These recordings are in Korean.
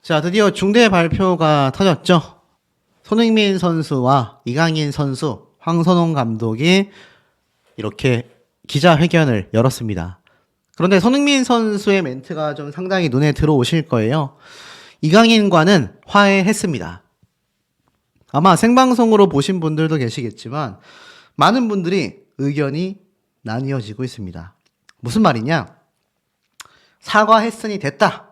자, 드디어 중대 발표가 터졌죠. 손흥민 선수와 이강인 선수, 황선홍 감독이 이렇게 기자회견을 열었습니다. 그런데 손흥민 선수의 멘트가 좀 상당히 눈에 들어오실 거예요. 이강인과는 화해했습니다. 아마 생방송으로 보신 분들도 계시겠지만 많은 분들이 의견이 나뉘어지고 있습니다. 무슨 말이냐? 사과했으니 됐다.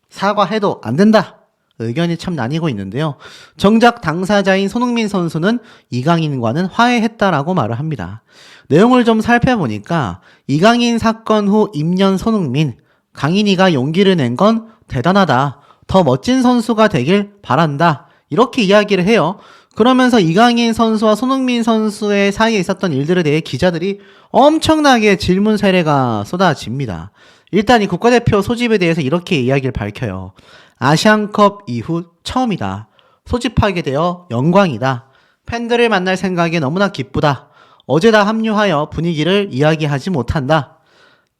사과해도 안 된다. 의견이 참 나뉘고 있는데요. 정작 당사자인 손흥민 선수는 이강인과는 화해했다라고 말을 합니다. 내용을 좀 살펴보니까 이강인 사건 후 입년 손흥민, 강인이가 용기를 낸 건 대단하다. 더 멋진 선수가 되길 바란다. 이렇게 이야기를 해요. 그러면서 이강인 선수와 손흥민 선수의 사이에 있었던 일들에 대해 기자들이 엄청나게 질문 세례가 쏟아집니다. 일단 이 국가대표 소집에 대해서 이렇게 이야기를 밝혀요. 아시안컵 이후 처음이다. 소집하게 되어 영광이다. 팬들을 만날 생각에 너무나 기쁘다. 어제 다 합류하여 분위기를 이야기하지 못한다.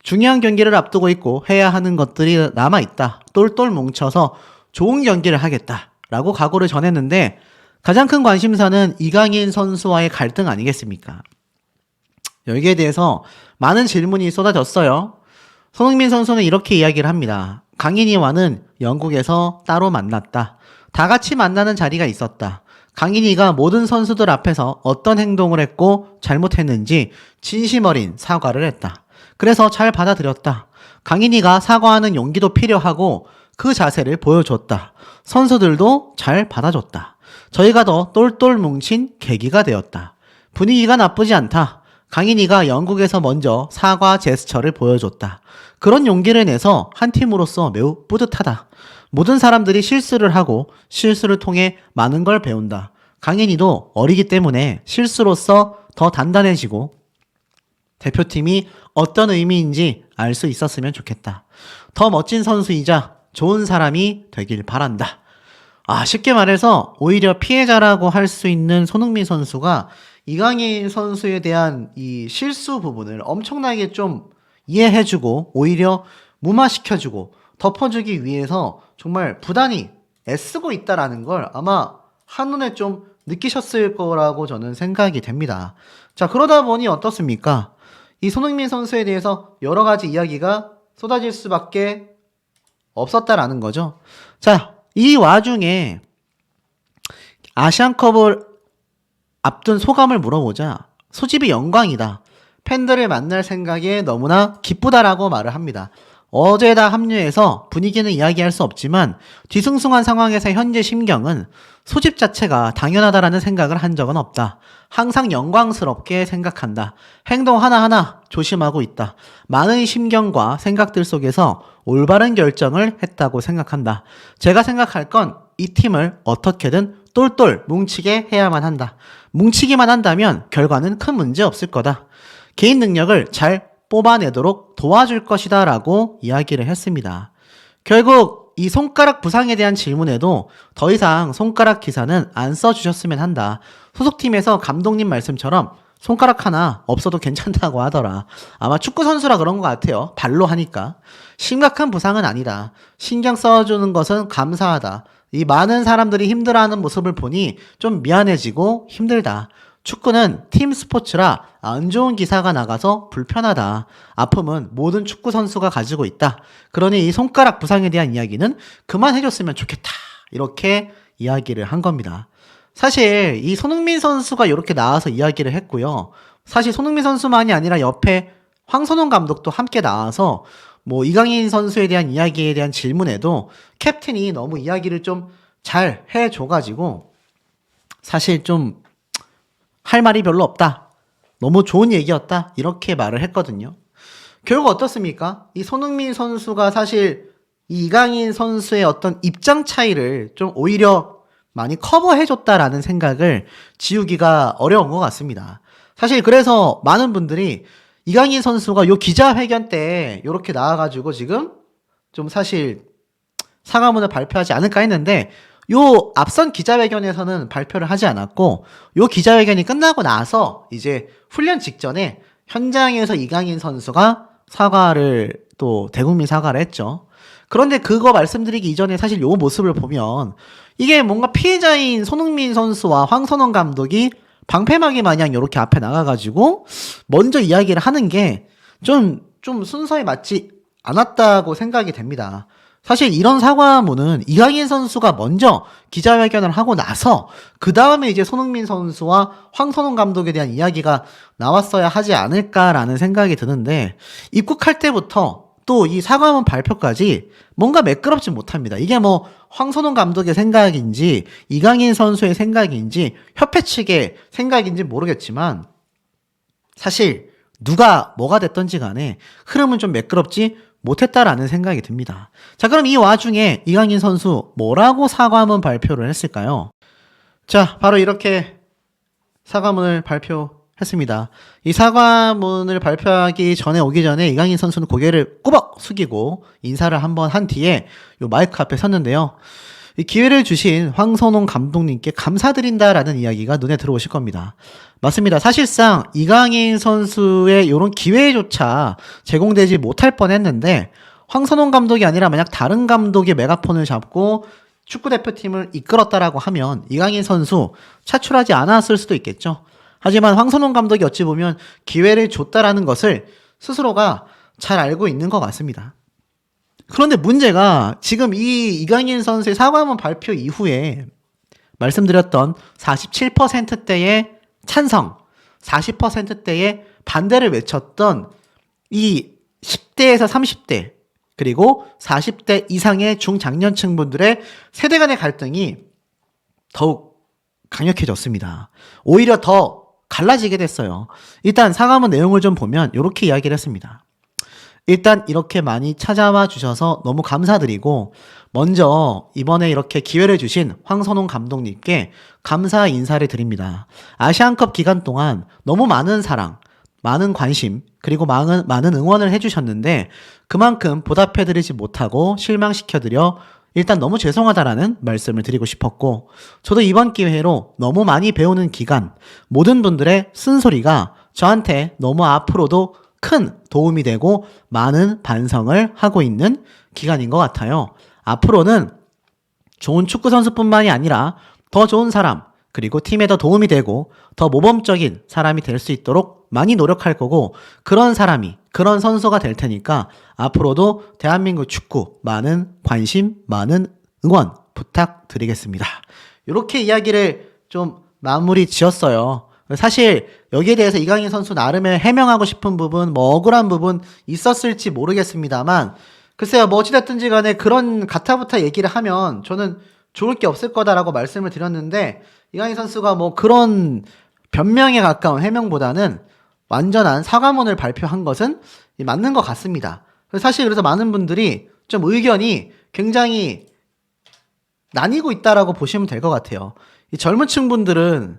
중요한 경기를 앞두고 있고 해야 하는 것들이 남아있다. 똘똘 뭉쳐서 좋은 경기를 하겠다. 라고 각오를 전했는데 가장 큰 관심사는 이강인 선수와의 갈등 아니겠습니까? 여기에 대해서 많은 질문이 쏟아졌어요. 손흥민 선수는 이렇게 이야기를 합니다. 강인이와는 영국에서 따로 만났다. 다 같이 만나는 자리가 있었다. 강인이가 모든 선수들 앞에서 어떤 행동을 했고 잘못했는지 진심 어린 사과를 했다. 그래서 잘 받아들였다. 강인이가 사과하는 용기도 필요하고 그 자세를 보여줬다. 선수들도 잘 받아줬다. 저희가 더 똘똘 뭉친 계기가 되었다. 분위기가 나쁘지 않다. 강인이가 영국에서 먼저 사과 제스처를 보여줬다. 그런 용기를 내서 한 팀으로서 매우 뿌듯하다. 모든 사람들이 실수를 하고 실수를 통해 많은 걸 배운다. 강인이도 어리기 때문에 실수로서 더 단단해지고 대표팀이 어떤 의미인지 알 수 있었으면 좋겠다. 더 멋진 선수이자 좋은 사람이 되길 바란다. 쉽게 말해서 오히려 피해자라고 할 수 있는 손흥민 선수가 이강인 선수에 대한 이 실수 부분을 엄청나게 좀 이해해주고 오히려 무마시켜주고 덮어주기 위해서 정말 부단히 애쓰고 있다라는 걸 아마 한눈에 좀 느끼셨을 거라고 저는 생각이 됩니다. 자, 그러다 보니 어떻습니까? 이 손흥민 선수에 대해서 여러 가지 이야기가 쏟아질 수밖에 없었다라는 거죠. 자, 이 와중에 아시안컵을 앞둔 소감을 물어보자 소집이 영광이다. 팬들을 만날 생각에 너무나 기쁘다라고 말을 합니다. 어제 다 합류해서 분위기는 이야기할 수 없지만 뒤숭숭한 상황에서 현재 심경은 소집 자체가 당연하다라는 생각을 한 적은 없다. 항상 영광스럽게 생각한다. 행동 하나하나 조심하고 있다. 많은 심경과 생각들 속에서 올바른 결정을 했다고 생각한다. 제가 생각할 건 이 팀을 어떻게든 똘똘 뭉치게 해야만 한다. 뭉치기만 한다면 결과는 큰 문제 없을 거다. 개인 능력을 잘 뽑아내도록 도와줄 것이다 라고 이야기를 했습니다. 결국 이 손가락 부상에 대한 질문에도 더 이상 손가락 기사는 안 써주셨으면 한다. 소속팀에서 감독님 말씀처럼 손가락 하나 없어도 괜찮다고 하더라. 아마 축구 선수라 그런 것 같아요. 발로 하니까. 심각한 부상은 아니다. 신경 써주는 것은 감사하다. 이 많은 사람들이 힘들어하는 모습을 보니 좀 미안해지고 힘들다. 축구는 팀 스포츠라 안 좋은 기사가 나가서 불편하다. 아픔은 모든 축구 선수가 가지고 있다. 그러니 이 손가락 부상에 대한 이야기는 그만해줬으면 좋겠다. 이렇게 이야기를 한 겁니다. 사실 이 손흥민 선수가 이렇게 나와서 이야기를 했고요. 사실 손흥민 선수만이 아니라 옆에 황선홍 감독도 함께 나와서 뭐 이강인 선수에 대한 이야기에 대한 질문에도 캡틴이 너무 이야기를 좀 잘 해줘가지고 사실 좀 할 말이 별로 없다. 너무 좋은 얘기였다. 이렇게 말을 했거든요. 결국 어떻습니까? 이 손흥민 선수가 사실 이 이강인 선수의 어떤 입장 차이를 좀 오히려 많이 커버해줬다라는 생각을 지우기가 어려운 것 같습니다. 사실 그래서 많은 분들이 이강인 선수가 요 기자회견 때 요렇게 나와가지고 지금 좀 사실 사과문을 발표하지 않을까 했는데 요 앞선 기자회견에서는 발표를 하지 않았고 요 기자회견이 끝나고 나서 이제 훈련 직전에 현장에서 이강인 선수가 사과를 또 대국민 사과를 했죠. 그런데 그거 말씀드리기 이전에 사실 요 모습을 보면 이게 뭔가 피해자인 손흥민 선수와 황선홍 감독이 방패막이 마냥 이렇게 앞에 나가가지고 먼저 이야기를 하는 게 좀 순서에 맞지 않았다고 생각이 됩니다. 사실 이런 사과문은 이강인 선수가 먼저 기자회견을 하고 나서 그 다음에 이제 손흥민 선수와 황선홍 감독에 대한 이야기가 나왔어야 하지 않을까라는 생각이 드는데 입국할 때부터 또 이 사과문 발표까지 뭔가 매끄럽지 못합니다. 이게 뭐 황선홍 감독의 생각인지 이강인 선수의 생각인지 협회 측의 생각인지 모르겠지만 사실 누가 뭐가 됐던지 간에 흐름은 좀 매끄럽지 못했다라는 생각이 듭니다. 자, 그럼 이 와중에 이강인 선수 뭐라고 사과문 발표를 했을까요? 자, 바로 이렇게 사과문을 발표했습니다. 이 사과문을 발표하기 전에 오기 전에 이강인 선수는 고개를 꾸벅 숙이고 인사를 한번 한 뒤에 요 마이크 앞에 섰는데요. 이 기회를 주신 황선홍 감독님께 감사드린다라는 이야기가 눈에 들어오실 겁니다. 맞습니다. 사실상 이강인 선수의 이런 기회조차 제공되지 못할 뻔했는데 황선홍 감독이 아니라 만약 다른 감독이 메가폰을 잡고 축구대표팀을 이끌었다라고 하면 이강인 선수 차출하지 않았을 수도 있겠죠. 하지만 황선홍 감독이 어찌 보면 기회를 줬다라는 것을 스스로가 잘 알고 있는 것 같습니다. 그런데 문제가 지금 이 이강인 선수의 사과문 발표 이후에 말씀드렸던 47%대의 찬성, 40%대의 반대를 외쳤던 이 10대에서 30대 그리고 40대 이상의 중장년층 분들의 세대 간의 갈등이 더욱 강력해졌습니다. 오히려 더 갈라지게 됐어요. 일단 사과문 내용을 좀 보면 이렇게 이야기를 했습니다. 일단 이렇게 많이 찾아와 주셔서 너무 감사드리고 먼저 이번에 이렇게 기회를 주신 황선홍 감독님께 감사 인사를 드립니다. 아시안컵 기간 동안 너무 많은 사랑, 많은 관심, 그리고 많은 응원을 해주셨는데 그만큼 보답해드리지 못하고 실망시켜드려 일단 너무 죄송하다라는 말씀을 드리고 싶었고 저도 이번 기회로 너무 많이 배우는 기간, 모든 분들의 쓴소리가 저한테 너무 앞으로도 큰 도움이 되고 많은 반성을 하고 있는 기간인 것 같아요. 앞으로는 좋은 축구 선수뿐만이 아니라 더 좋은 사람, 그리고 팀에 더 도움이 되고 더 모범적인 사람이 될 수 있도록 많이 노력할 거고 그런 사람이, 그런 선수가 될 테니까 앞으로도 대한민국 축구 많은 관심, 많은 응원 부탁드리겠습니다. 이렇게 이야기를 좀 마무리 지었어요. 사실 여기에 대해서 이강인 선수 나름의 해명하고 싶은 부분, 뭐 억울한 부분 있었을지 모르겠습니다만 글쎄요, 뭐 어찌됐든지 간에 그런 가타부타 얘기를 하면 저는 좋을 게 없을 거다라고 말씀을 드렸는데 이강인 선수가 뭐 그런 변명에 가까운 해명보다는 완전한 사과문을 발표한 것은 맞는 것 같습니다. 사실 그래서 많은 분들이 좀 의견이 굉장히 나뉘고 있다라고 보시면 될 것 같아요. 이 젊은 층 분들은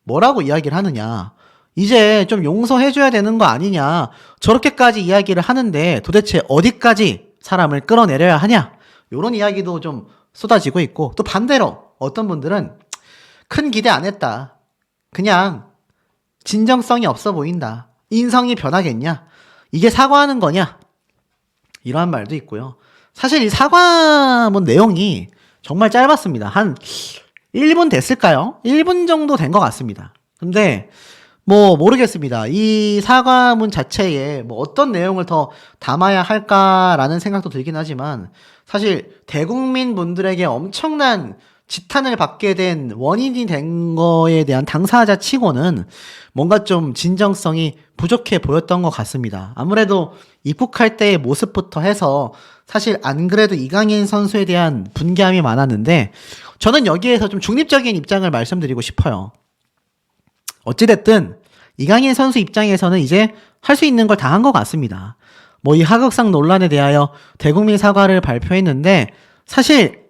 뭐라고 이야기를 하느냐, 이제 좀 용서해줘야 되는 거 아니냐, 저렇게까지 이야기를 하는데 도대체 어디까지 사람을 끌어내려야 하냐, 이런 이야기도 좀 쏟아지고 있고 또 반대로 어떤 분들은 큰 기대 안 했다, 그냥 진정성이 없어 보인다, 인성이 변하겠냐, 이게 사과하는 거냐, 이러한 말도 있고요. 사실 이 사과문 내용이 정말 짧았습니다. 한 1분 됐을까요? 1분 정도 된 것 같습니다. 근데 뭐 모르겠습니다. 이 사과문 자체에 뭐 어떤 내용을 더 담아야 할까라는 생각도 들긴 하지만 사실 대국민 분들에게 엄청난 지탄을 받게 된 원인이 된 거에 대한 당사자 치고는 뭔가 좀 진정성이 부족해 보였던 것 같습니다. 아무래도 입국할 때의 모습부터 해서 사실 안 그래도 이강인 선수에 대한 분개함이 많았는데 저는 여기에서 좀 중립적인 입장을 말씀드리고 싶어요. 어찌됐든 이강인 선수 입장에서는 이제 할 수 있는 걸 다 한 것 같습니다. 뭐 이 하극상 논란에 대하여 대국민 사과를 발표했는데 사실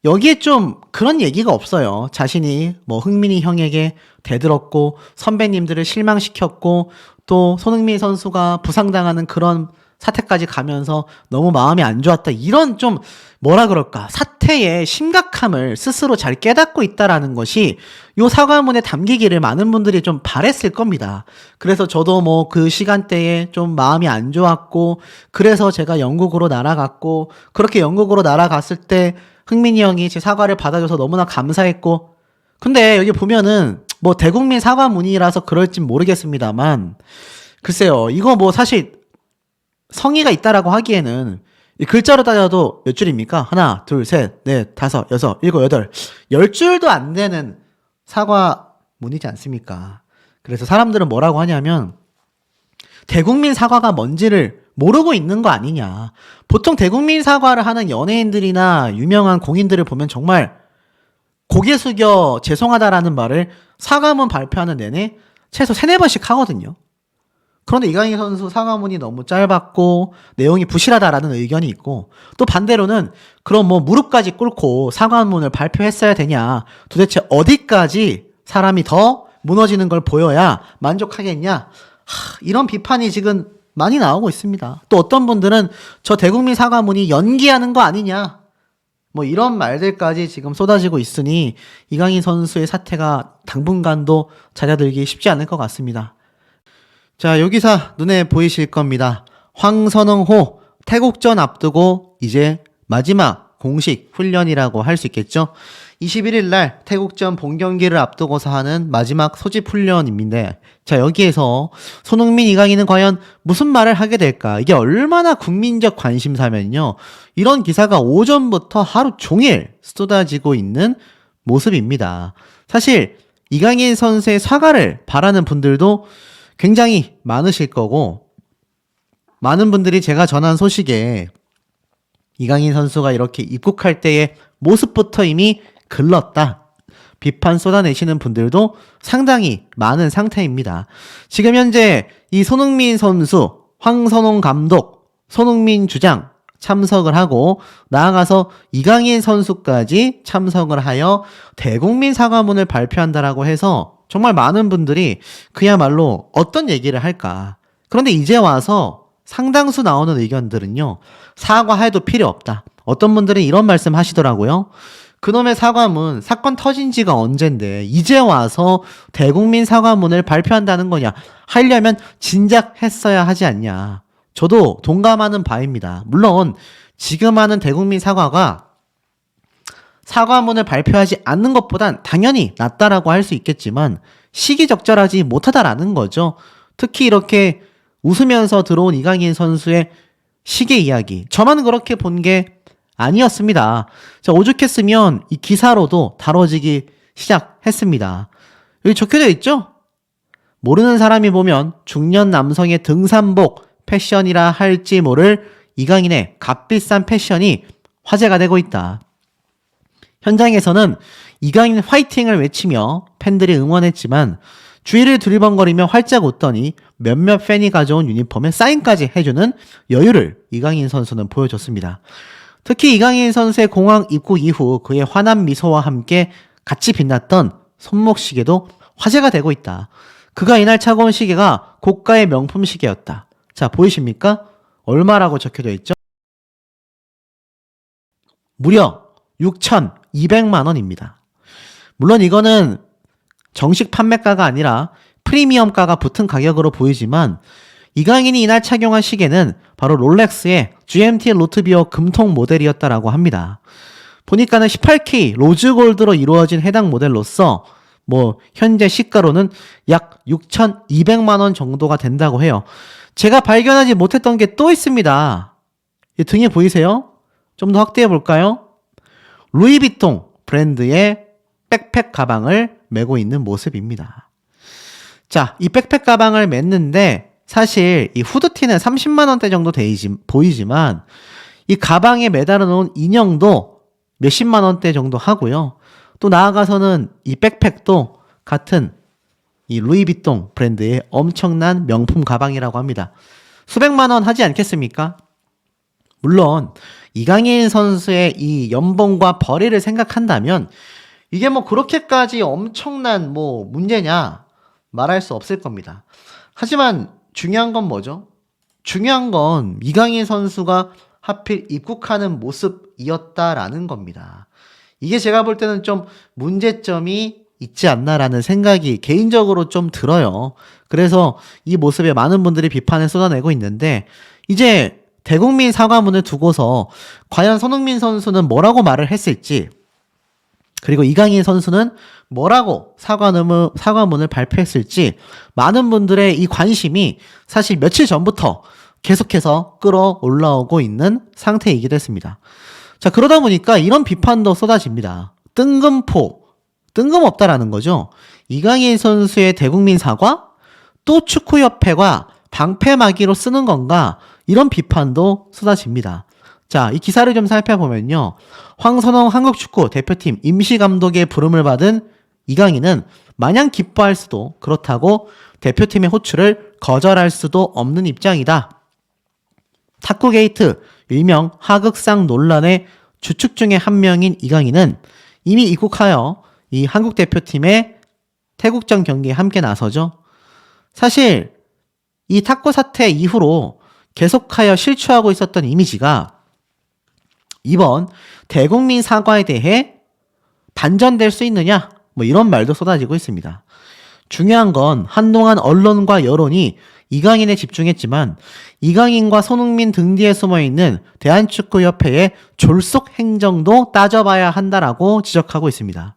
여기에 좀 그런 얘기가 없어요. 자신이 뭐 흥민이 형에게 대들었고 선배님들을 실망시켰고 또 손흥민 선수가 부상당하는 그런 사태까지 가면서 너무 마음이 안 좋았다, 이런 좀 뭐라 그럴까, 사태의 심각함을 스스로 잘 깨닫고 있다라는 것이 요 사과문에 담기기를 많은 분들이 좀 바랬을 겁니다. 그래서 저도 뭐 그 시간대에 좀 마음이 안 좋았고, 그래서 제가 영국으로 날아갔고, 그렇게 영국으로 날아갔을 때 흥민이 형이 제 사과를 받아줘서 너무나 감사했고, 근데 여기 보면은 뭐 대국민 사과문이라서 그럴진 모르겠습니다만, 글쎄요, 이거 뭐 사실 성의가 있다라고 하기에는 이 글자로 따져도 몇 줄입니까? 하나, 둘, 셋, 넷, 다섯, 여섯, 일곱, 여덟, 10줄도 안 되는 사과문이지 않습니까? 그래서 사람들은 뭐라고 하냐면 대국민 사과가 뭔지를 모르고 있는 거 아니냐. 보통 대국민 사과를 하는 연예인들이나 유명한 공인들을 보면 정말 고개 숙여 죄송하다라는 말을 사과문 발표하는 내내 최소 3-4번씩 하거든요. 그런데 이강인 선수 사과문이 너무 짧았고 내용이 부실하다라는 의견이 있고, 또 반대로는 그럼 뭐 무릎까지 꿇고 사과문을 발표했어야 되냐, 도대체 어디까지 사람이 더 무너지는 걸 보여야 만족하겠냐, 이런 비판이 지금 많이 나오고 있습니다. 또 어떤 분들은 저 대국민 사과문이 연기하는 거 아니냐, 뭐 이런 말들까지 지금 쏟아지고 있으니 이강인 선수의 사태가 당분간도 잦아들기 쉽지 않을 것 같습니다. 자, 요 기사 눈에 보이실 겁니다. 황선홍호 태국전 앞두고 이제 마지막 공식 훈련이라고 할 수 있겠죠. 21일 날 태국전 본경기를 앞두고서 하는 마지막 소집 훈련입니다. 자, 여기에서 손흥민, 이강인은 과연 무슨 말을 하게 될까? 이게 얼마나 국민적 관심사면요, 이런 기사가 오전부터 하루 종일 쏟아지고 있는 모습입니다. 사실 이강인 선수의 사과를 바라는 분들도 굉장히 많으실 거고, 많은 분들이 제가 전한 소식에 이강인 선수가 이렇게 입국할 때의 모습부터 이미 글렀다, 비판 쏟아내시는 분들도 상당히 많은 상태입니다. 지금 현재 이 손흥민 선수, 황선홍 감독, 손흥민 주장 참석을 하고, 나아가서 이강인 선수까지 참석을 하여 대국민 사과문을 발표한다라고 해서 정말 많은 분들이 그야말로 어떤 얘기를 할까. 그런데 이제 와서 상당수 나오는 의견들은요, 사과해도 필요 없다. 어떤 분들은 이런 말씀 하시더라고요. 그놈의 사과문 사건 터진 지가 언젠데 이제 와서 대국민 사과문을 발표한다는 거냐. 하려면 진작 했어야 하지 않냐. 저도 동감하는 바입니다. 물론 지금 하는 대국민 사과가 사과문을 발표하지 않는 것보단 당연히 낫다라고 할 수 있겠지만 시기적절하지 못하다라는 거죠. 특히 이렇게 웃으면서 들어온 이강인 선수의 시계 이야기, 저만 그렇게 본 게 아니었습니다. 자, 오죽했으면 이 기사로도 다뤄지기 시작했습니다. 여기 적혀져 있죠? 모르는 사람이 보면 중년 남성의 등산복 패션이라 할지 모를 이강인의 값비싼 패션이 화제가 되고 있다. 현장에서는 이강인 화이팅을 외치며 팬들이 응원했지만 주위를 두리번거리며 활짝 웃더니 몇몇 팬이 가져온 유니폼에 사인까지 해주는 여유를 이강인 선수는 보여줬습니다. 특히 이강인 선수의 공항 입국 이후 그의 환한 미소와 함께 같이 빛났던 손목시계도 화제가 되고 있다. 그가 이날 차고 온 시계가 고가의 명품 시계였다. 자, 보이십니까? 얼마라고 적혀져 있죠? 무려 6,200만 원입니다. 물론 이거는 정식 판매가가 아니라 프리미엄가가 붙은 가격으로 보이지만 이강인이 이날 착용한 시계는 바로 롤렉스의 GMT 로트비어 금통 모델이었다라고 합니다. 보니까는 18K 로즈골드로 이루어진 해당 모델로서 뭐 현재 시가로는 약 6,200만 원 정도가 된다고 해요. 제가 발견하지 못했던 게 또 있습니다. 이 등에 보이세요? 좀 더 확대해 볼까요? 루이비통 브랜드의 백팩 가방을 메고 있는 모습입니다. 자, 이 백팩 가방을 맸는데 사실 이 후드티는 30만 원대 정도 보이지만 이 가방에 매달아 놓은 인형도 몇십만 원대 정도 하고요. 또 나아가서는 이 백팩도 같은 이 루이비통 브랜드의 엄청난 명품 가방이라고 합니다. 수백만 원 하지 않겠습니까? 물론 이강인 선수의 이 연봉과 벌이를 생각한다면 이게 뭐 그렇게까지 엄청난 뭐 문제냐 말할 수 없을 겁니다. 하지만 중요한 건 뭐죠? 중요한 건 이강인 선수가 하필 입국하는 모습이었다라는 겁니다. 이게 제가 볼 때는 좀 문제점이 있지 않나라는 생각이 개인적으로 좀 들어요. 그래서 이 모습에 많은 분들이 비판을 쏟아내고 있는데 이제 대국민 사과문을 두고서 과연 손흥민 선수는 뭐라고 말을 했을지, 그리고 이강인 선수는 뭐라고 사과문을 발표했을지 많은 분들의 이 관심이 사실 며칠 전부터 계속해서 끌어올라오고 있는 상태이기도 했습니다. 자, 그러다 보니까 이런 비판도 쏟아집니다. 뜬금없다라는 거죠. 이강인 선수의 대국민 사과? 또 축구협회가 방패막이로 쓰는 건가? 이런 비판도 쏟아집니다. 자, 이 기사를 좀 살펴보면요. 황선홍 한국축구 대표팀 임시감독의 부름을 받은 이강인은 마냥 기뻐할 수도, 그렇다고 대표팀의 호출을 거절할 수도 없는 입장이다. 탁구게이트, 일명 하극상 논란의 주축 중에 한 명인 이강인은 이미 입국하여 이 한국 대표팀의 태국전 경기에 함께 나서죠. 사실 이 탁구 사태 이후로 계속하여 실추하고 있었던 이미지가 이번 대국민 사과에 대해 반전될 수 있느냐? 뭐 이런 말도 쏟아지고 있습니다. 중요한 건 한동안 언론과 여론이 이강인에 집중했지만 이강인과 손흥민 등 뒤에 숨어있는 대한축구협회의 졸속 행정도 따져봐야 한다라고 지적하고 있습니다.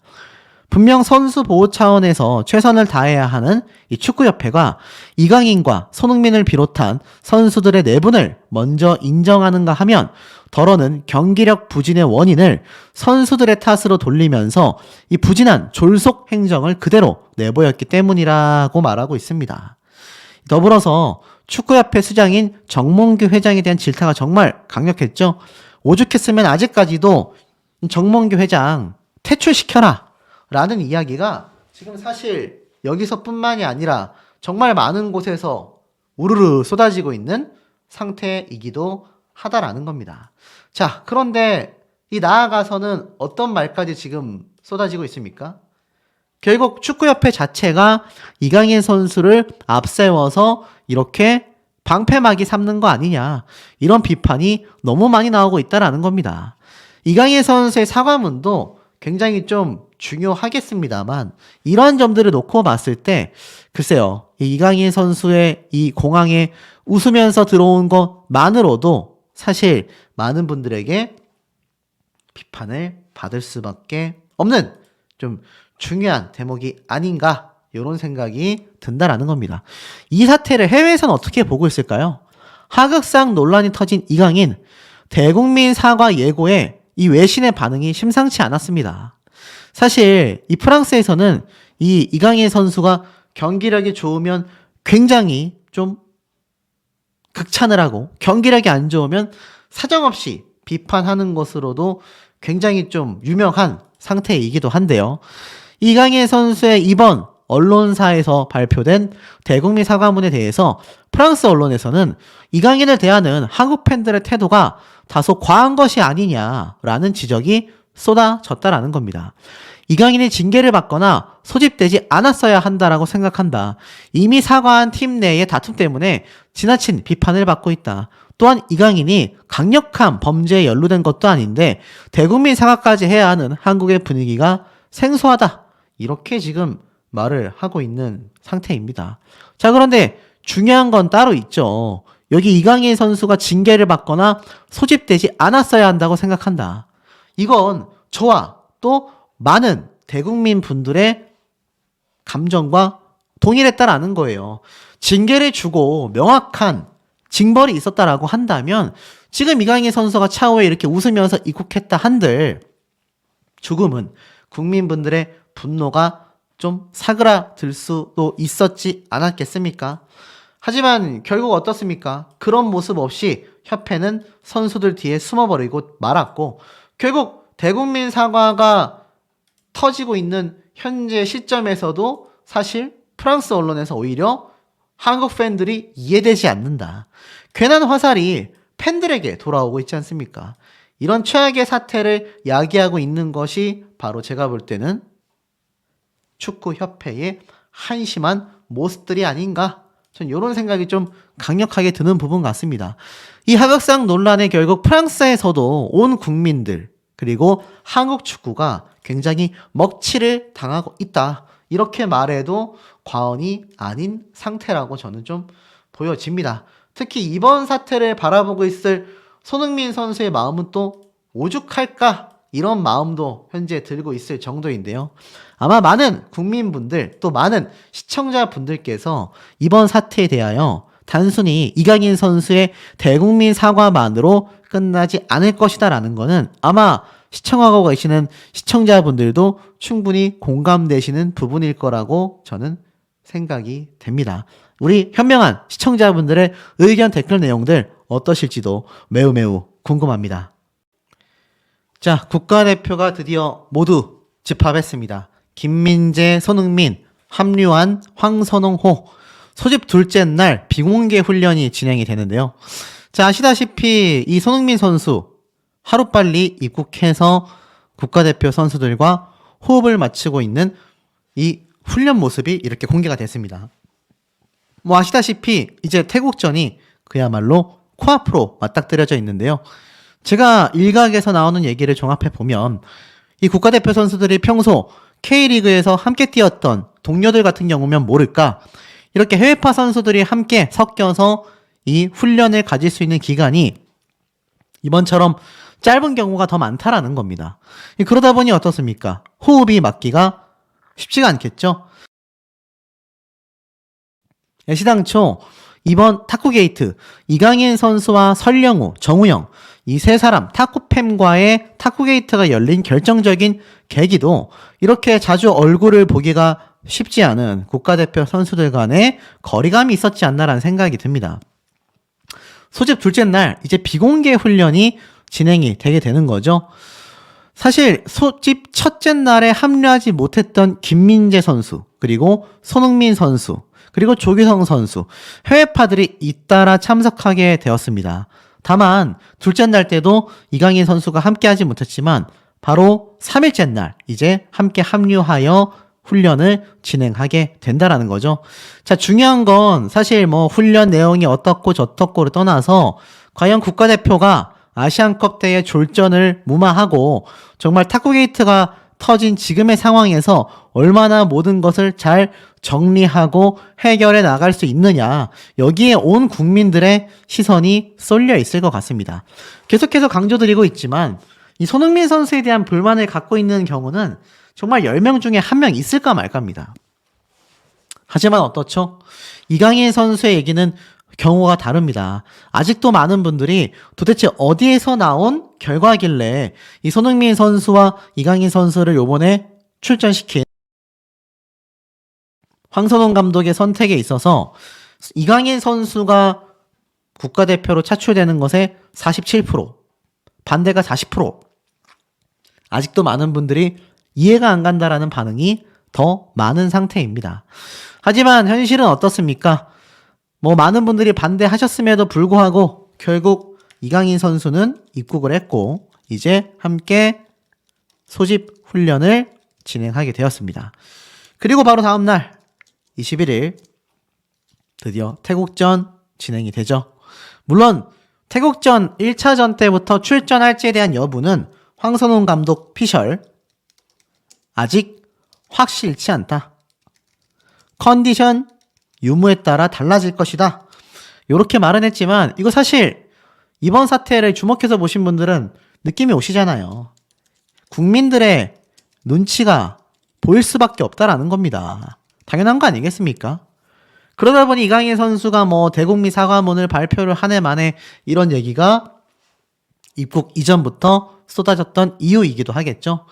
분명 선수 보호 차원에서 최선을 다해야 하는 이 축구협회가 이강인과 손흥민을 비롯한 선수들의 내분을 먼저 인정하는가 하면 덜어는 경기력 부진의 원인을 선수들의 탓으로 돌리면서 이 부진한 졸속 행정을 그대로 내보였기 때문이라고 말하고 있습니다. 더불어서 축구협회 수장인 정몽규 회장에 대한 질타가 정말 강력했죠. 오죽했으면 아직까지도 정몽규 회장 퇴출시켜라 라는 이야기가 지금 사실 여기서뿐만이 아니라 정말 많은 곳에서 우르르 쏟아지고 있는 상태이기도 하다라는 겁니다. 자, 그런데 이 나아가서는 어떤 말까지 지금 쏟아지고 있습니까? 결국 축구협회 자체가 이강인 선수를 앞세워서 이렇게 방패막이 삼는 거 아니냐, 이런 비판이 너무 많이 나오고 있다라는 겁니다. 이강인 선수의 사과문도 굉장히 좀 중요하겠습니다만 이러한 점들을 놓고 봤을 때 글쎄요, 이강인 선수의 이 공항에 웃으면서 들어온 것만으로도 사실 많은 분들에게 비판을 받을 수밖에 없는 좀 중요한 대목이 아닌가, 이런 생각이 든다라는 겁니다. 이 사태를 해외에서는 어떻게 보고 있을까요? 하극상 논란이 터진 이강인, 대국민 사과 예고에 이 외신의 반응이 심상치 않았습니다. 사실 이 프랑스에서는 이 이강인 선수가 경기력이 좋으면 굉장히 좀 극찬을 하고 경기력이 안 좋으면 사정없이 비판하는 것으로도 굉장히 좀 유명한 상태이기도 한데요. 이강인 선수의 이번 언론사에서 발표된 대국민 사과문에 대해서 프랑스 언론에서는 이강인을 대하는 한국 팬들의 태도가 다소 과한 것이 아니냐라는 지적이 쏟아졌다라는 겁니다. 이강인이 징계를 받거나 소집되지 않았어야 한다라고 생각한다. 이미 사과한 팀 내의 다툼 때문에 지나친 비판을 받고 있다. 또한 이강인이 강력한 범죄에 연루된 것도 아닌데 대국민 사과까지 해야 하는 한국의 분위기가 생소하다. 이렇게 지금 말을 하고 있는 상태입니다. 자, 그런데 중요한 건 따로 있죠. 여기 이강인 선수가 징계를 받거나 소집되지 않았어야 한다고 생각한다. 이건 저와 또 많은 대국민 분들의 감정과 동일했다라는 거예요. 징계를 주고 명확한 징벌이 있었다라고 한다면 지금 이강인 선수가 차후에 이렇게 웃으면서 입국했다 한들 조금은 국민분들의 분노가 좀 사그라들 수도 있었지 않았겠습니까? 하지만 결국 어떻습니까? 그런 모습 없이 협회는 선수들 뒤에 숨어버리고 말았고 결국 대국민 사과가 터지고 있는 현재 시점에서도 사실 프랑스 언론에서 오히려 한국 팬들이 이해되지 않는다. 괜한 화살이 팬들에게 돌아오고 있지 않습니까? 이런 최악의 사태를 야기하고 있는 것이 바로 제가 볼 때는 축구협회의 한심한 모습들이 아닌가, 전 이런 생각이 좀 강력하게 드는 부분 같습니다. 이 하극상 논란에 결국 프랑스에서도 온 국민들 그리고 한국 축구가 굉장히 먹칠을 당하고 있다. 이렇게 말해도 과언이 아닌 상태라고 저는 좀 보여집니다. 특히 이번 사태를 바라보고 있을 손흥민 선수의 마음은 또 오죽할까? 이런 마음도 현재 들고 있을 정도인데요. 아마 많은 국민분들 또 많은 시청자분들께서 이번 사태에 대하여 단순히 이강인 선수의 대국민 사과만으로 끝나지 않을 것이다 라는 거는 아마 시청하고 계시는 시청자분들도 충분히 공감되시는 부분일 거라고 저는 생각이 됩니다. 우리 현명한 시청자분들의 의견 댓글 내용들 어떠실지도 매우 매우 궁금합니다. 자, 국가대표가 드디어 모두 집합했습니다. 김민재, 손흥민, 합류한 황선홍호 소집 둘째 날 비공개 훈련이 진행이 되는데요. 자, 아시다시피 이 손흥민 선수 하루빨리 입국해서 국가대표 선수들과 호흡을 맞추고 있는 이 훈련 모습이 이렇게 공개가 됐습니다. 뭐 아시다시피 이제 태국전이 그야말로 코앞으로 맞닥뜨려져 있는데요. 제가 일각에서 나오는 얘기를 종합해 보면 이 국가대표 선수들이 평소 K리그에서 함께 뛰었던 동료들 같은 경우면 모를까 이렇게 해외파 선수들이 함께 섞여서 이 훈련을 가질 수 있는 기간이 이번처럼 짧은 경우가 더 많다라는 겁니다. 그러다 보니 어떻습니까? 호흡이 맞기가 쉽지가 않겠죠? 시당초 이번 탁구게이트 이강인 선수와 설령우, 정우영 이 세 사람 탁구팸과의 탁구게이트가 열린 결정적인 계기도 이렇게 자주 얼굴을 보기가 쉽지 않은 국가대표 선수들 간의 거리감이 있었지 않나라는 생각이 듭니다. 소집 둘째 날 이제 비공개 훈련이 진행이 되게 되는 거죠. 사실 소집 첫째 날에 합류하지 못했던 김민재 선수 그리고 손흥민 선수 그리고 조규성 선수 해외파들이 잇따라 참석하게 되었습니다. 다만 둘째 날 때도 이강인 선수가 함께하지 못했지만 바로 3일째 날 이제 함께 합류하여 훈련을 진행하게 된다라는 거죠. 자, 중요한 건 사실 뭐 훈련 내용이 어떻고 저떻고를 떠나서 과연 국가대표가 아시안컵 때의 졸전을 무마하고 정말 탁구게이트가 터진 지금의 상황에서 얼마나 모든 것을 잘 정리하고 해결해 나갈 수 있느냐, 여기에 온 국민들의 시선이 쏠려 있을 것 같습니다. 계속해서 강조드리고 있지만 이 손흥민 선수에 대한 불만을 갖고 있는 경우는 정말 10명 중에 1명 있을까 말까입니다. 하지만 어떻죠? 이강인 선수의 얘기는 경우가 다릅니다. 아직도 많은 분들이 도대체 어디에서 나온 결과길래 이 손흥민 선수와 이강인 선수를 요번에 출전시킨 황선홍 감독의 선택에 있어서 이강인 선수가 국가대표로 차출되는 것에 47%, 반대가 40%. 아직도 많은 분들이 이해가 안 간다라는 반응이 더 많은 상태입니다. 하지만 현실은 어떻습니까? 뭐 많은 분들이 반대하셨음에도 불구하고 결국 이강인 선수는 입국을 했고 이제 함께 소집 훈련을 진행하게 되었습니다. 그리고 바로 다음날 21일 드디어 태국전 진행이 되죠. 물론 태국전 1차전 때부터 출전할지에 대한 여부는 황선홍 감독 피셜 아직 확실치 않다. 컨디션 유무에 따라 달라질 것이다. 이렇게 말은 했지만 이거 사실 이번 사태를 주목해서 보신 분들은 느낌이 오시잖아요. 국민들의 눈치가 보일 수밖에 없다라는 겁니다. 당연한 거 아니겠습니까? 그러다 보니 이강인 선수가 뭐 대국민 사과문을 발표를 한 해 만에 이런 얘기가 입국 이전부터 쏟아졌던 이유이기도 하겠죠.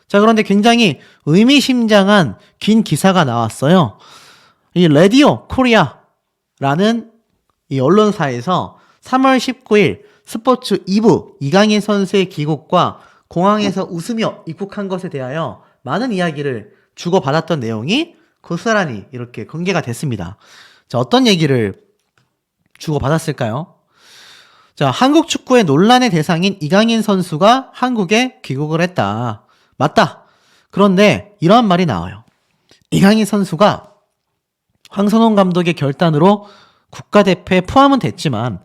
자, 그런데 굉장히 의미심장한 긴 기사가 나왔어요. 이 라디오 코리아라는 이 언론사에서 3월 19일 스포츠 2부 이강인 선수의 귀국과 공항에서 웃으며 입국한 것에 대하여 많은 이야기를 주고받았던 내용이 고스란히 이렇게 공개가 됐습니다. 자, 어떤 얘기를 주고받았을까요? 자, 한국 축구의 논란의 대상인 이강인 선수가 한국에 귀국을 했다. 맞다. 그런데 이러한 말이 나와요. 이강인 선수가 황선홍 감독의 결단으로 국가대표에 포함은 됐지만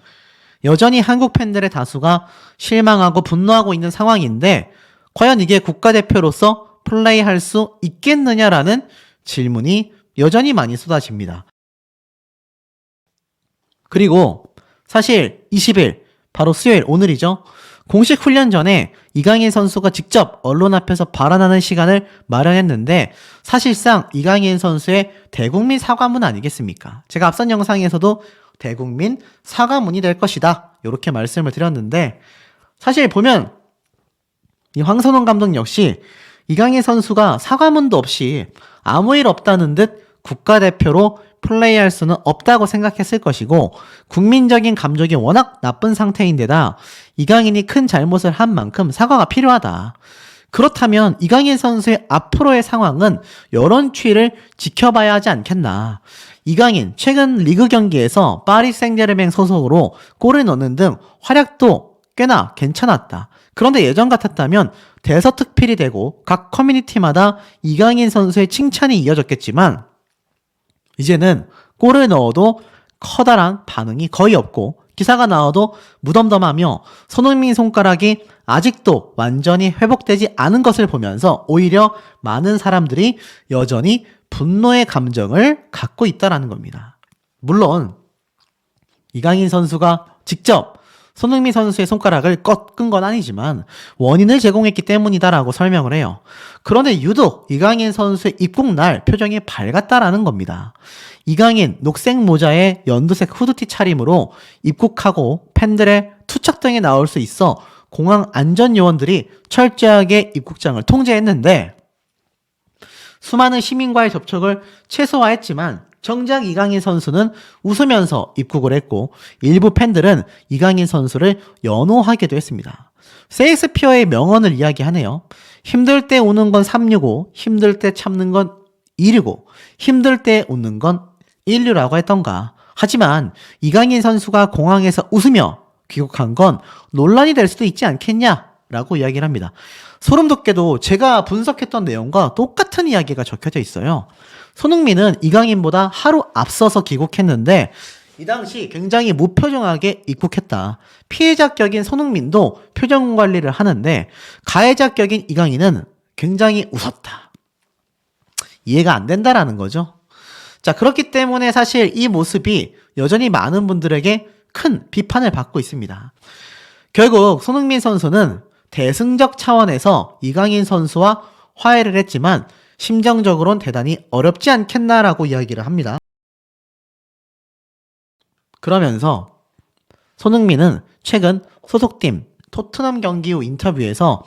여전히 한국 팬들의 다수가 실망하고 분노하고 있는 상황인데 과연 이게 국가대표로서 플레이할 수 있겠느냐라는 질문이 여전히 많이 쏟아집니다. 그리고 사실 20일, 바로 수요일, 오늘이죠. 공식 훈련 전에 이강인 선수가 직접 언론 앞에서 발언하는 시간을 마련했는데 사실상 이강인 선수의 대국민 사과문 아니겠습니까? 제가 앞선 영상에서도 대국민 사과문이 될 것이다, 이렇게 말씀을 드렸는데 사실 보면 이 황선홍 감독 역시 이강인 선수가 사과문도 없이 아무 일 없다는 듯 국가대표로 플레이할 수는 없다고 생각했을 것이고 국민적인 감정이 워낙 나쁜 상태인데다 이강인이 큰 잘못을 한 만큼 사과가 필요하다. 그렇다면 이강인 선수의 앞으로의 상황은 여론 추이를 지켜봐야 하지 않겠나. 이강인 최근 리그 경기에서 파리 생제르맹 소속으로 골을 넣는 등 활약도 꽤나 괜찮았다. 그런데 예전 같았다면 대서특필이 되고 각 커뮤니티마다 이강인 선수의 칭찬이 이어졌겠지만 이제는 골을 넣어도 커다란 반응이 거의 없고 기사가 나와도 무덤덤하며 손흥민 손가락이 아직도 완전히 회복되지 않은 것을 보면서 오히려 많은 사람들이 여전히 분노의 감정을 갖고 있다는 겁니다. 물론 이강인 선수가 직접 손흥민 선수의 손가락을 꺾은 건 아니지만 원인을 제공했기 때문이다라고 설명을 해요. 그런데 유독 이강인 선수의 입국 날 표정이 밝았다라는 겁니다. 이강인 녹색 모자에 연두색 후드티 차림으로 입국하고 팬들의 투척 등에 나올 수 있어 공항 안전요원들이 철저하게 입국장을 통제했는데 수많은 시민과의 접촉을 최소화했지만 정작 이강인 선수는 웃으면서 입국을 했고 일부 팬들은 이강인 선수를 연호하기도 했습니다. 세익스피어의 명언을 이야기하네요. 힘들 때 우는 건 365, 힘들 때 참는 건 265, 힘들 때 웃는 건 1류라고 했던가. 하지만 이강인 선수가 공항에서 웃으며 귀국한 건 논란이 될 수도 있지 않겠냐라고 이야기를 합니다. 소름 돋게도 제가 분석했던 내용과 똑같은 이야기가 적혀져 있어요. 손흥민은 이강인보다 하루 앞서서 귀국했는데 이 당시 굉장히 무표정하게 입국했다. 피해자 격인 손흥민도 표정 관리를 하는데 가해자 격인 이강인은 굉장히 웃었다. 이해가 안 된다라는 거죠. 자, 그렇기 때문에 사실 이 모습이 여전히 많은 분들에게 큰 비판을 받고 있습니다. 결국 손흥민 선수는 대승적 차원에서 이강인 선수와 화해를 했지만 심정적으로는 대단히 어렵지 않겠나라고 이야기를 합니다. 그러면서 손흥민은 최근 소속팀 토트넘 경기 후 인터뷰에서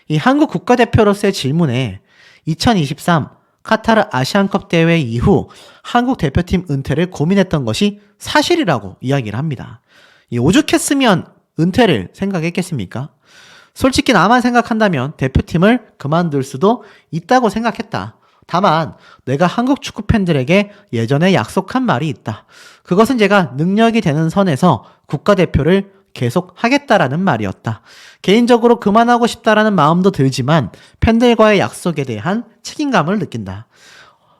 이 한국 국가대표로서의 질문에 2023 카타르 아시안컵 대회 이후 한국 대표팀 은퇴를 고민했던 것이 사실이라고 이야기를 합니다. 이 오죽했으면 은퇴를 생각했겠습니까? 솔직히 나만 생각한다면 대표팀을 그만둘 수도 있다고 생각했다. 다만 내가 한국 축구 팬들에게 예전에 약속한 말이 있다. 그것은 제가 능력이 되는 선에서 국가대표를 계속 하겠다라는 말이었다. 개인적으로 그만하고 싶다라는 마음도 들지만 팬들과의 약속에 대한 책임감을 느낀다.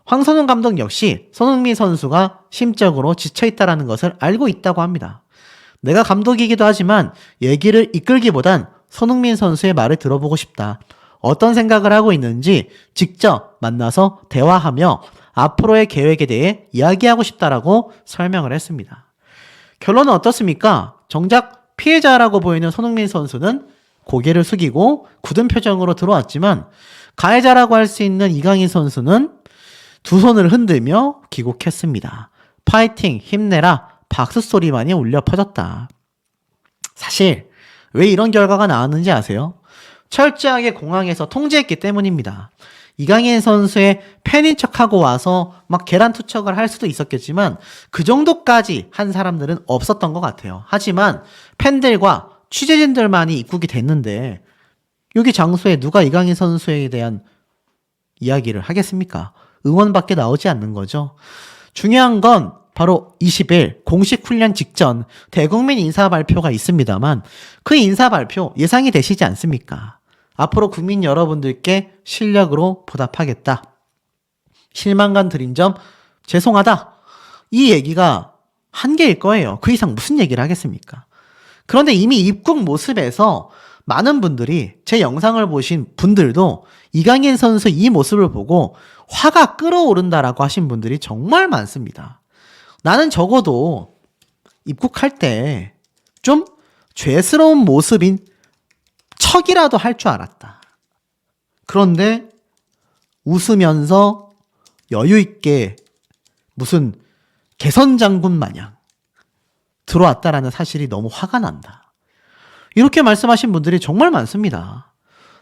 황선홍 감독 역시 손흥민 선수가 심적으로 지쳐있다라는 것을 알고 있다고 합니다. 내가 감독이기도 하지만 얘기를 이끌기보단 손흥민 선수의 말을 들어보고 싶다. 어떤 생각을 하고 있는지 직접 만나서 대화하며 앞으로의 계획에 대해 이야기하고 싶다라고 설명을 했습니다. 결론은 어떻습니까? 정작 피해자라고 보이는 손흥민 선수는 고개를 숙이고 굳은 표정으로 들어왔지만 가해자라고 할 수 있는 이강인 선수는 두 손을 흔들며 귀국했습니다. 파이팅, 힘내라, 박수 소리만이 울려 퍼졌다. 사실 왜 이런 결과가 나왔는지 아세요? 철저하게 공항에서 통제했기 때문입니다. 이강인 선수의 팬인 척하고 와서 막 계란 투척을 할 수도 있었겠지만 그 정도까지 한 사람들은 없었던 것 같아요. 하지만 팬들과 취재진들만이 입국이 됐는데 여기 장소에 누가 이강인 선수에 대한 이야기를 하겠습니까? 응원밖에 나오지 않는 거죠. 중요한 건 바로 20일 공식 훈련 직전 대국민 인사 발표가 있습니다만 그 인사 발표 예상이 되시지 않습니까? 앞으로 국민 여러분들께 실력으로 보답하겠다. 실망감 드린 점 죄송하다. 이 얘기가 한계일 거예요. 그 이상 무슨 얘기를 하겠습니까? 그런데 이미 입국 모습에서 많은 분들이 제 영상을 보신 분들도 이강인 선수 이 모습을 보고 화가 끓어오른다라고 하신 분들이 정말 많습니다. 나는 적어도 입국할 때 좀 죄스러운 모습인 척이라도 할 줄 알았다. 그런데 웃으면서 여유있게 무슨 개선장군 마냥 들어왔다라는 사실이 너무 화가 난다. 이렇게 말씀하신 분들이 정말 많습니다.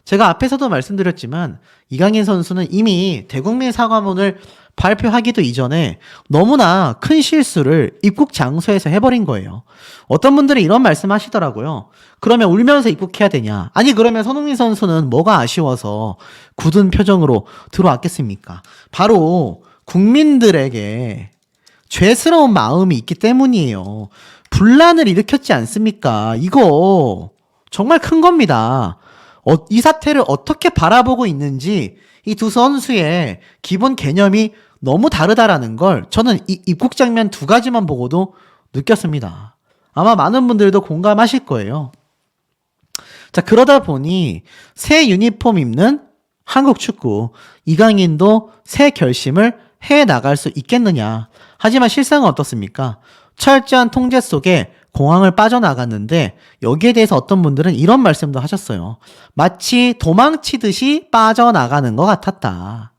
제가 앞에서도 말씀드렸지만 이강인 선수는 이미 대국민 사과문을 발표하기도 이전에 너무나 큰 실수를 입국 장소에서 해버린 거예요. 어떤 분들이 이런 말씀 하시더라고요. 그러면 울면서 입국해야 되냐? 아니 그러면 손흥민 선수는 뭐가 아쉬워서 굳은 표정으로 들어왔겠습니까? 바로 국민들에게 죄스러운 마음이 있기 때문이에요. 분란을 일으켰지 않습니까? 이거 정말 큰 겁니다. 이 사태를 어떻게 바라보고 있는지 이 두 선수의 기본 개념이 너무 다르다라는 걸 저는 이 입국 장면 두 가지만 보고도 느꼈습니다. 아마 많은 분들도 공감하실 거예요. 자, 그러다 보니 새 유니폼 입는 한국 축구, 이강인도 새 결심을 해 나갈 수 있겠느냐. 하지만 실상은 어떻습니까? 철저한 통제 속에 공항을 빠져나갔는데 여기에 대해서 어떤 분들은 이런 말씀도 하셨어요. 마치 도망치듯이 빠져나가는 것 같았다.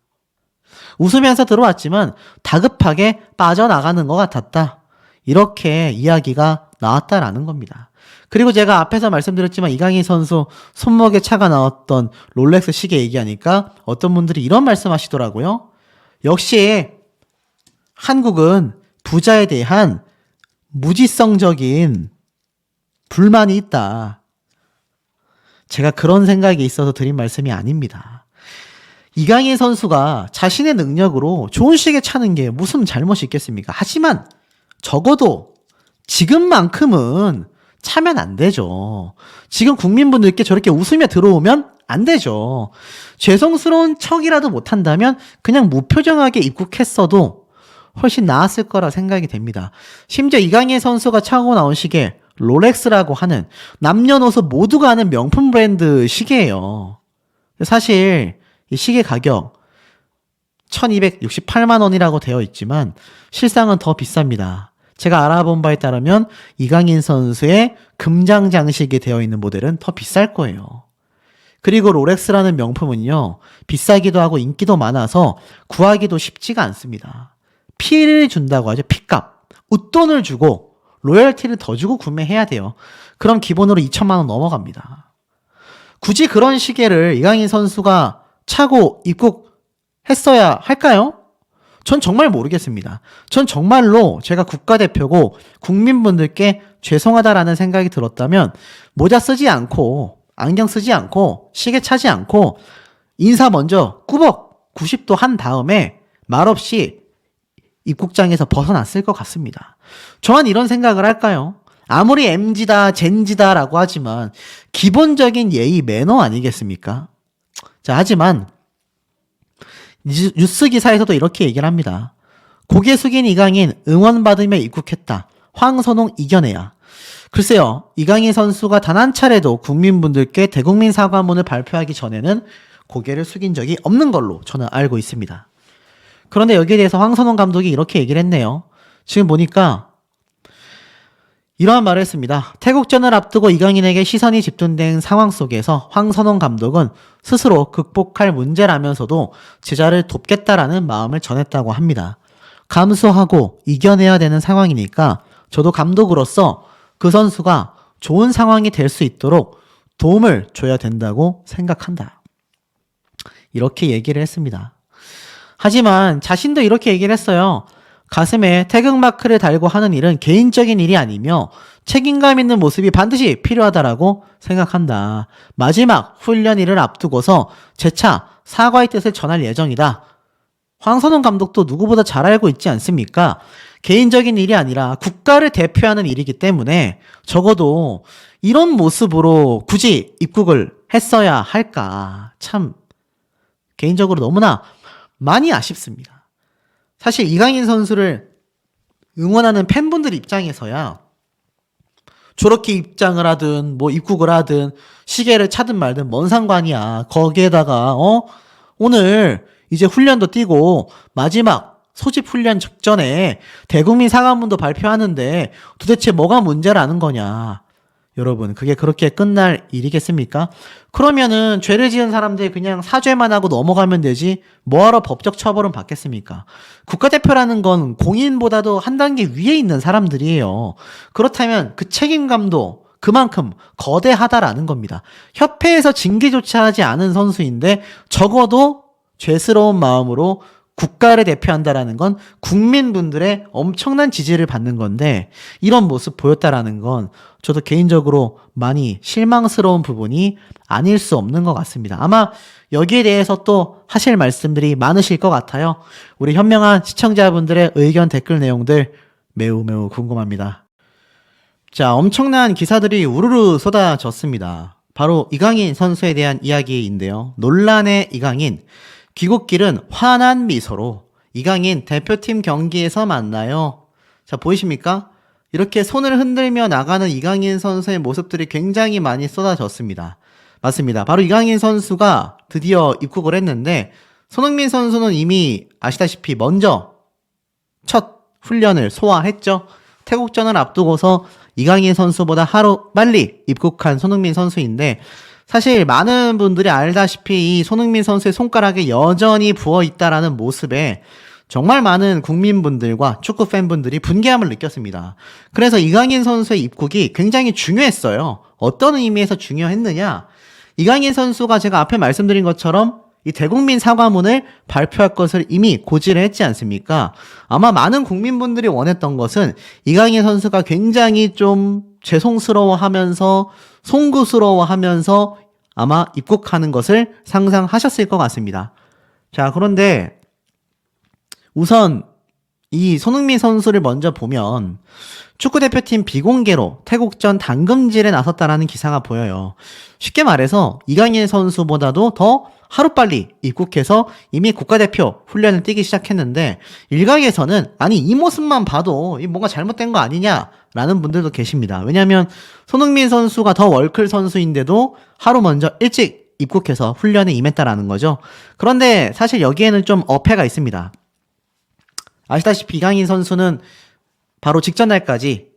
웃으면서 들어왔지만 다급하게 빠져나가는 것 같았다. 이렇게 이야기가 나왔다라는 겁니다. 그리고 제가 앞에서 말씀드렸지만 이강인 선수 손목에 차가 나왔던 롤렉스 시계 얘기하니까 어떤 분들이 이런 말씀 하시더라고요. 역시 한국은 부자에 대한 무지성적인 불만이 있다. 제가 그런 생각이 있어서 드린 말씀이 아닙니다. 이강인 선수가 자신의 능력으로 좋은 시계 차는 게 무슨 잘못이 있겠습니까? 하지만 적어도 지금만큼은 차면 안 되죠. 지금 국민분들께 저렇게 웃으며 들어오면 안 되죠. 죄송스러운 척이라도 못한다면 그냥 무표정하게 입국했어도 훨씬 나았을 거라 생각이 됩니다. 심지어 이강인 선수가 차고 나온 시계 롤렉스라고 하는 남녀노소 모두가 아는 명품 브랜드 시계예요. 사실 이 시계 가격 1268만 원이라고 되어 있지만 실상은 더 비쌉니다. 제가 알아본 바에 따르면 이강인 선수의 금장 장식이 되어 있는 모델은 더 비쌀 거예요. 그리고 롤렉스라는 명품은요, 비싸기도 하고 인기도 많아서 구하기도 쉽지가 않습니다. 피를 준다고 하죠. 피값. 웃돈을 주고 로열티를 더 주고 구매해야 돼요. 그럼 기본으로 2천만 원 넘어갑니다. 굳이 그런 시계를 이강인 선수가 차고 입국했어야 할까요? 전 정말 모르겠습니다. 전 정말로 제가 국가대표고 국민분들께 죄송하다라는 생각이 들었다면 모자 쓰지 않고 안경 쓰지 않고 시계 차지 않고 인사 먼저 꾸벅 90도 한 다음에 말없이 입국장에서 벗어났을 것 같습니다. 저는 이런 생각을 할까요? 아무리 MZ다, 젠지다라고 하지만 기본적인 예의 매너 아니겠습니까? 자, 하지만 뉴스 기사에서도 이렇게 얘기를 합니다. 고개 숙인 이강인 응원받으며 입국했다. 황선홍 이겨내야. 글쎄요, 이강인 선수가 단 한 차례도 국민분들께 대국민 사과문을 발표하기 전에는 고개를 숙인 적이 없는 걸로 저는 알고 있습니다. 그런데 여기에 대해서 황선홍 감독이 이렇게 얘기를 했네요. 지금 보니까 이러한 말을 했습니다. 태국전을 앞두고 이강인에게 시선이 집중된 상황 속에서 황선홍 감독은 스스로 극복할 문제라면서도 제자를 돕겠다라는 마음을 전했다고 합니다. 감수하고 이겨내야 되는 상황이니까 저도 감독으로서 그 선수가 좋은 상황이 될 수 있도록 도움을 줘야 된다고 생각한다. 이렇게 얘기를 했습니다. 하지만 자신도 이렇게 얘기를 했어요. 가슴에 태극마크를 달고 하는 일은 개인적인 일이 아니며 책임감 있는 모습이 반드시 필요하다라고 생각한다. 마지막 훈련일을 앞두고서 재차 사과의 뜻을 전할 예정이다. 황선홍 감독도 누구보다 잘 알고 있지 않습니까? 개인적인 일이 아니라 국가를 대표하는 일이기 때문에 적어도 이런 모습으로 굳이 입국을 했어야 할까? 참 개인적으로 너무나 많이 아쉽습니다. 사실 이강인 선수를 응원하는 팬분들 입장에서야 저렇게 입장을 하든 뭐 입국을 하든 시계를 차든 말든 뭔 상관이야. 거기에다가 오늘 이제 훈련도 뛰고 마지막 소집 훈련 직전에 대국민 사과문도 발표하는데 도대체 뭐가 문제라는 거냐. 여러분, 그게 그렇게 끝날 일이겠습니까? 그러면은 죄를 지은 사람들 그냥 사죄만 하고 넘어가면 되지 뭐하러 법적 처벌은 받겠습니까? 국가대표라는 건 공인보다도 한 단계 위에 있는 사람들이에요. 그렇다면 그 책임감도 그만큼 거대하다라는 겁니다. 협회에서 징계조차 하지 않은 선수인데 적어도 죄스러운 마음으로 국가를 대표한다라는 건 국민분들의 엄청난 지지를 받는 건데 이런 모습 보였다라는 건 저도 개인적으로 많이 실망스러운 부분이 아닐 수 없는 것 같습니다. 아마 여기에 대해서 또 하실 말씀들이 많으실 것 같아요. 우리 현명한 시청자분들의 의견 댓글 내용들 매우 궁금합니다. 자, 엄청난 기사들이 우르르 쏟아졌습니다. 바로 이강인 선수에 대한 이야기인데요. 논란의 이강인, 귀국길은 환한 미소로 이강인 대표팀 경기에서 만나요. 자, 보이십니까? 이렇게 손을 흔들며 나가는 이강인 선수의 모습들이 굉장히 많이 쏟아졌습니다. 맞습니다. 바로 이강인 선수가 드디어 입국을 했는데 손흥민 선수는 이미 아시다시피 먼저 첫 훈련을 소화했죠. 태국전을 앞두고서 이강인 선수보다 하루 빨리 입국한 손흥민 선수인데 사실 많은 분들이 알다시피 이 손흥민 선수의 손가락에 여전히 부어있다라는 모습에 정말 많은 국민분들과 축구 팬분들이 분개함을 느꼈습니다. 그래서 이강인 선수의 입국이 굉장히 중요했어요. 어떤 의미에서 중요했느냐? 이강인 선수가 제가 앞에 말씀드린 것처럼 이 대국민 사과문을 발표할 것을 이미 고지를 했지 않습니까? 아마 많은 국민분들이 원했던 것은 이강인 선수가 굉장히 좀 죄송스러워하면서 송구스러워하면서 아마 입국하는 것을 상상하셨을 것 같습니다. 자, 그런데 우선 이 손흥민 선수를 먼저 보면 축구대표팀 비공개로 태국전 당금질에 나섰다라는 기사가 보여요. 쉽게 말해서 이강인 선수보다도 더 하루빨리 입국해서 이미 국가대표 훈련을 뛰기 시작했는데 일각에서는 아니 이 모습만 봐도 뭔가 잘못된 거 아니냐라는 분들도 계십니다. 왜냐하면 손흥민 선수가 더 월클 선수인데도 하루 먼저 일찍 입국해서 훈련에 임했다라는 거죠. 그런데 사실 여기에는 좀 어폐가 있습니다. 아시다시피 이강인 선수는 바로 직전 날까지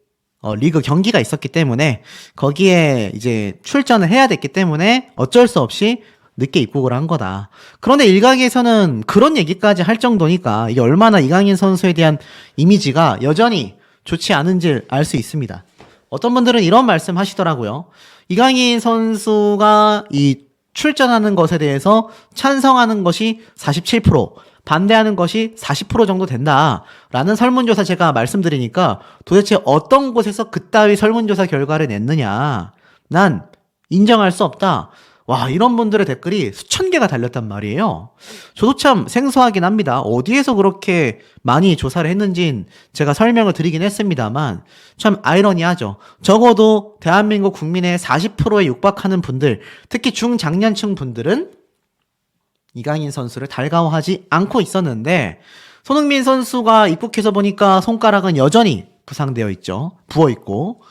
리그 경기가 있었기 때문에 거기에 이제 출전을 해야 됐기 때문에 어쩔 수 없이 늦게 입국을 한 거다. 그런데 일각에서는 그런 얘기까지 할 정도니까 이게 얼마나 이강인 선수에 대한 이미지가 여전히 좋지 않은지 알 수 있습니다. 어떤 분들은 이런 말씀 하시더라고요. 이강인 선수가 이 출전하는 것에 대해서 찬성하는 것이 47%, 반대하는 것이 40% 정도 된다라는 설문조사 제가 말씀드리니까 도대체 어떤 곳에서 그따위 설문조사 결과를 냈느냐. 난 인정할 수 없다. 와, 이런 분들의 댓글이 수천 개가 달렸단 말이에요. 저도 참 생소하긴 합니다. 어디에서 그렇게 많이 조사를 했는진 제가 설명을 드리긴 했습니다만 참 아이러니하죠. 적어도 대한민국 국민의 40%에 육박하는 분들, 특히 중장년층 분들은 이강인 선수를 달가워하지 않고 있었는데 손흥민 선수가 입국해서 보니까 손가락은 여전히 부상되어 있죠. 부어있고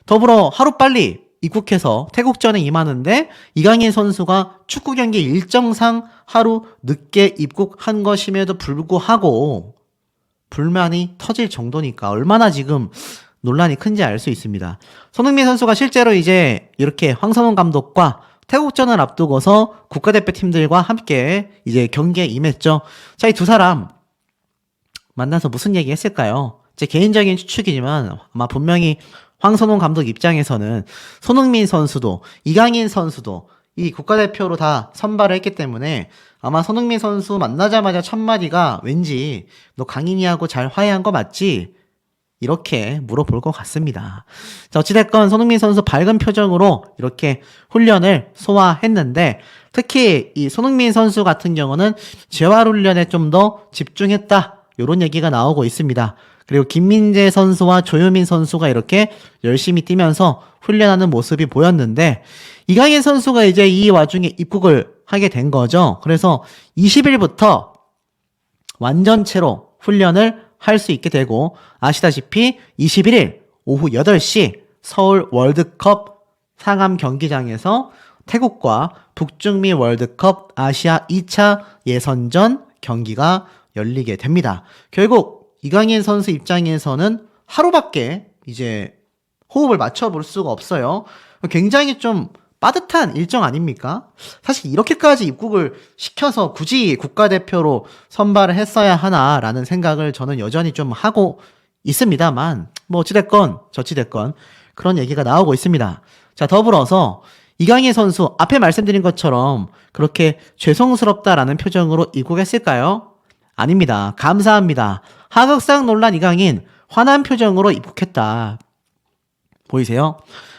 더불어 하루빨리 입국해서 태국전에 임하는데 이강인 선수가 축구 경기 일정상 하루 늦게 입국한 것임에도 불구하고 불만이 터질 정도니까 얼마나 지금 논란이 큰지 알 수 있습니다. 손흥민 선수가 실제로 이제 이렇게 황선홍 감독과 태국전을 앞두고서 국가대표팀들과 함께 이제 경기에 임했죠. 자, 이 두 사람 만나서 무슨 얘기 했을까요? 제 개인적인 추측이지만 아마 분명히 황선홍 감독 입장에서는 손흥민 선수도 이강인 선수도 이 국가대표로 다 선발을 했기 때문에 아마 손흥민 선수 만나자마자 첫 마디가 왠지 너 강인이하고 잘 화해한 거 맞지? 이렇게 물어볼 것 같습니다. 자, 어찌됐건 손흥민 선수 밝은 표정으로 이렇게 훈련을 소화했는데 특히 이 손흥민 선수 같은 경우는 재활훈련에 좀 더 집중했다. 이런 얘기가 나오고 있습니다. 그리고 김민재 선수와 조효민 선수가 이렇게 열심히 뛰면서 훈련하는 모습이 보였는데 이강인 선수가 이제 이 와중에 입국을 하게 된 거죠. 그래서 20일부터 완전체로 훈련을 할 수 있게 되고 아시다시피 21일 오후 8시 서울 월드컵 상암 경기장에서 태국과 북중미 월드컵 아시아 2차 예선전 경기가 열리게 됩니다. 결국 이강인 선수 입장에서는 하루밖에 이제 호흡을 맞춰볼 수가 없어요. 굉장히 좀 빠듯한 일정 아닙니까? 사실 이렇게까지 입국을 시켜서 굳이 국가대표로 선발을 했어야 하나라는 생각을 저는 여전히 좀 하고 있습니다만 뭐 어찌됐건 저찌됐건 그런 얘기가 나오고 있습니다. 자, 더불어서 이강인 선수 앞에 말씀드린 것처럼 그렇게 죄송스럽다라는 표정으로 입국했을까요? 아닙니다. 감사합니다. 하극상 논란 이강인 화난 표정으로 입국했다. 보이세요?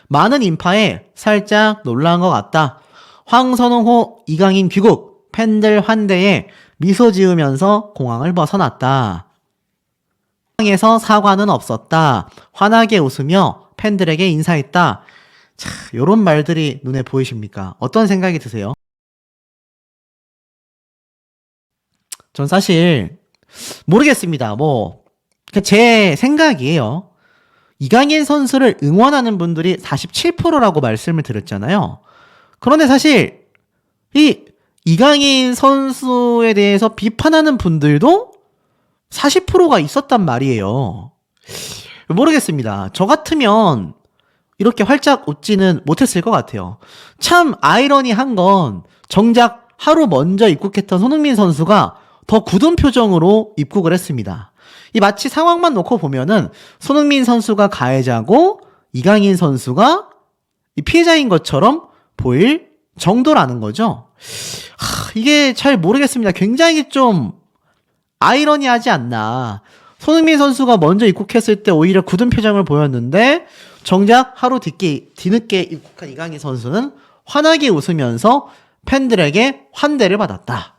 많은 인파에 살짝 놀란 것 같다. 황선홍호 이강인 귀국 팬들 환대에 미소 지으면서 공항을 벗어났다. 공항에서 사과는 없었다. 환하게 웃으며 팬들에게 인사했다. 자, 요런 말들이 눈에 보이십니까? 어떤 생각이 드세요? 전 사실 모르겠습니다. 제 생각이에요. 이강인 선수를 응원하는 분들이 47%라고 말씀을 드렸잖아요. 그런데 사실 이 이강인 선수에 대해서 비판하는 분들도 40%가 있었단 말이에요. 모르겠습니다. 저 같으면 이렇게 활짝 웃지는 못했을 것 같아요. 참 아이러니한 건 정작 하루 먼저 입국했던 손흥민 선수가 더 굳은 표정으로 입국을 했습니다. 이 마치 상황만 놓고 보면은 손흥민 선수가 가해자고 이강인 선수가 피해자인 것처럼 보일 정도라는 거죠. 이게 잘 모르겠습니다. 굉장히 좀 아이러니하지 않나. 손흥민 선수가 먼저 입국했을 때 오히려 굳은 표정을 보였는데 정작 하루 뒤늦게 입국한 이강인 선수는 환하게 웃으면서 팬들에게 환대를 받았다.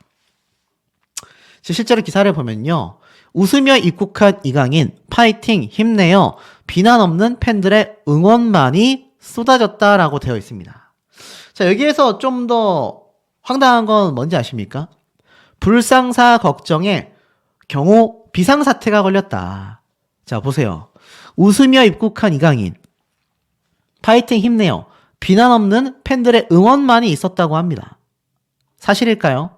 실제로 기사를 보면요. 웃으며 입국한 이강인 파이팅 힘내요. 비난 없는 팬들의 응원만이 쏟아졌다라고 되어 있습니다. 자, 여기에서 좀 더 황당한 건 뭔지 아십니까? 불상사 걱정에 경호 비상사태가 걸렸다. 자, 보세요. 웃으며 입국한 이강인 파이팅 힘내요. 비난 없는 팬들의 응원만이 있었다고 합니다. 사실일까요?